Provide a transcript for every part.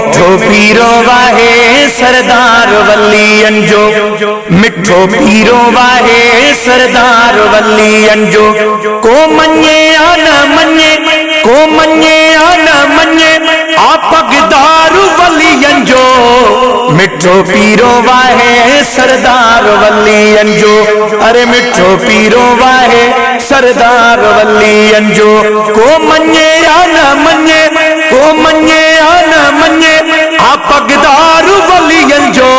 मिठो पीरो वाहे सरदार वलियन जो, मिठो पीरो वाहे सरदार वलियन जो। को मन्ये या न मन्ये, को मन्ये या न मन्ये, आप अगदार वलियन जो। मिठो पीरो वाहे सरदार वलियन जो, अरे मिठो पीरो वाहे सरदार वलियन जो। को मन्ये या न मन्ये, को मन्ये या न मन्ये, आप अगदार वलियन जो।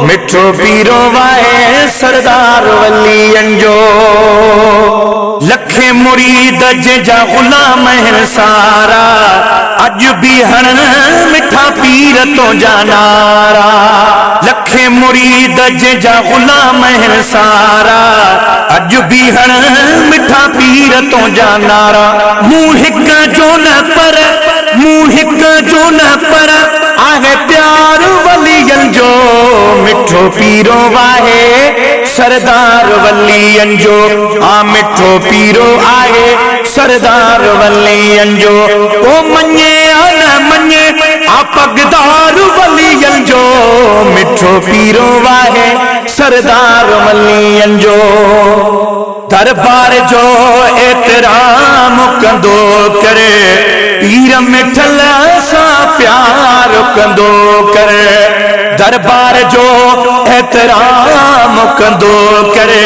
मिठो पीरो वाहे सरदार वलियन जो। लखे मुरीद जा गुलाम है सारा, अज भी हण मिठा पीर तो जानारा। लखे मुरीद जा गुलाम है सारा, अज भी हण मिठा पीर तो जानारा। मुंह हिक जो न पर, मुंह हिक जो न पर, आहे प्यार वलियन जो। मिठो पीरो वाहे सरदार वलियन जो, आ मिठो पीरो आहे सरदार वलियन जो। को मन्ये या न मन्ये, आप अगदार वलियन जो। मिठो पीरो वाहे सरदार वलियन जो। दरबार जो एतराम कंदो करे, पीर मिठल सा प्यार कंदो करे। दरबार जो एतराम कंदो करे,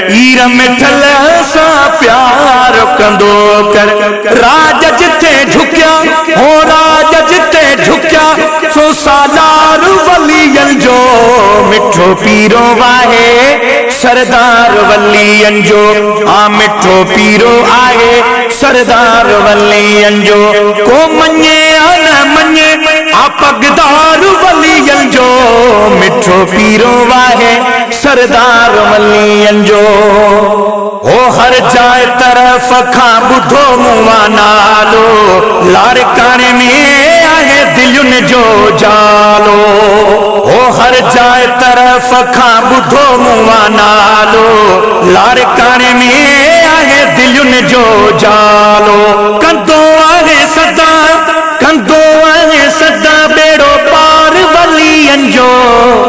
पीर मिठल सा प्यार कंदो करे। राज जिते झुकिया हो, राज जिते झुकिया, सो सालार वलियन जो। मिठो पीरो वाहे सरदार वलियन जो, आ मिठो पीरो आहे सरदार वलियन जो। को मन्ये या न मन्ये, आप अगदार वलियन जो। मिठो पीरो वाहे सरदार वलियन जो। ओ हर जाए तरफ खां बुधो मुआ नालो, लारकाने में आहे दिलुन जो जालो। ओ हर जाए तरफ खां बुधो मुआ नालो, लारकाने में आहे दिलुन जो जालो। कंदो आहे सदा, कंदो आहे सदा, बेड़ो पार वलियन जो।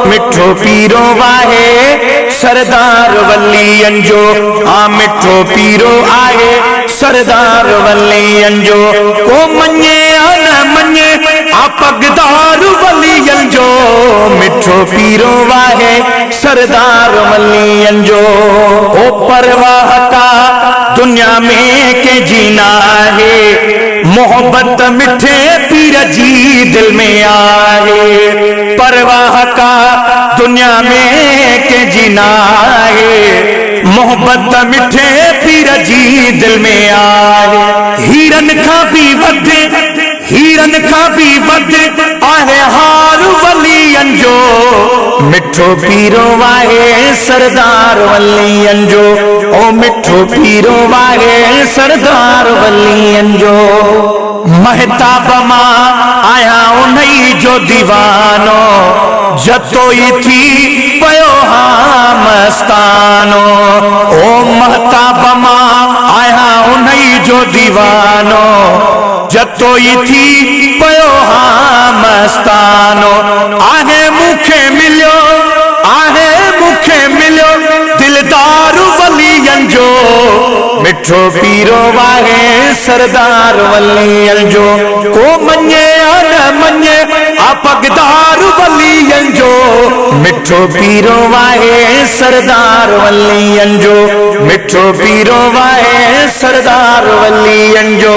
मिठो पीरो वाहे सरदार वलियन जो, आ मिठो पीरो आहे सरदार वलियन जो। को मन्ये या न मन्ये, आप अगदार वलियन जो। मिठो पीरो वाहे सरदार वलियन जो। ओ परवाह का दुनिया में के जीना है, मोहब्बत मिठे पीर जी दिल में आए। परवाह का दुनिया में के जीना है, मोहब्बत मिठे पीर जी दिल में आए। हीरन का भी वधे, हीरन का भी वधे, आहे हार वलियन जो। मिठो पीरो वाहे सरदार वलियन जो। ओ मिठो पीरो वाहे सरदार वलियन जो। महताब मां आया उन्हीं जो दीवानो, जतोई थी पयो हाँ मस्तानो। ओ महताब मां आया उन्हीं जो दीवानो, जतोई थी पयो हाँ मस्तानो। आहे मुखे मिलियो, आहे मुखे मिलियो, दिलदार वलियन जो। मिठो पीरो वाहे सरदार वलियन जो। को मन्ये या न मन्ये, आप अगदार वलियन जो। मिठो पीरो वाहे सरदार वलियन जो। मिठो पीरो वाहे सरदार वलियन जो।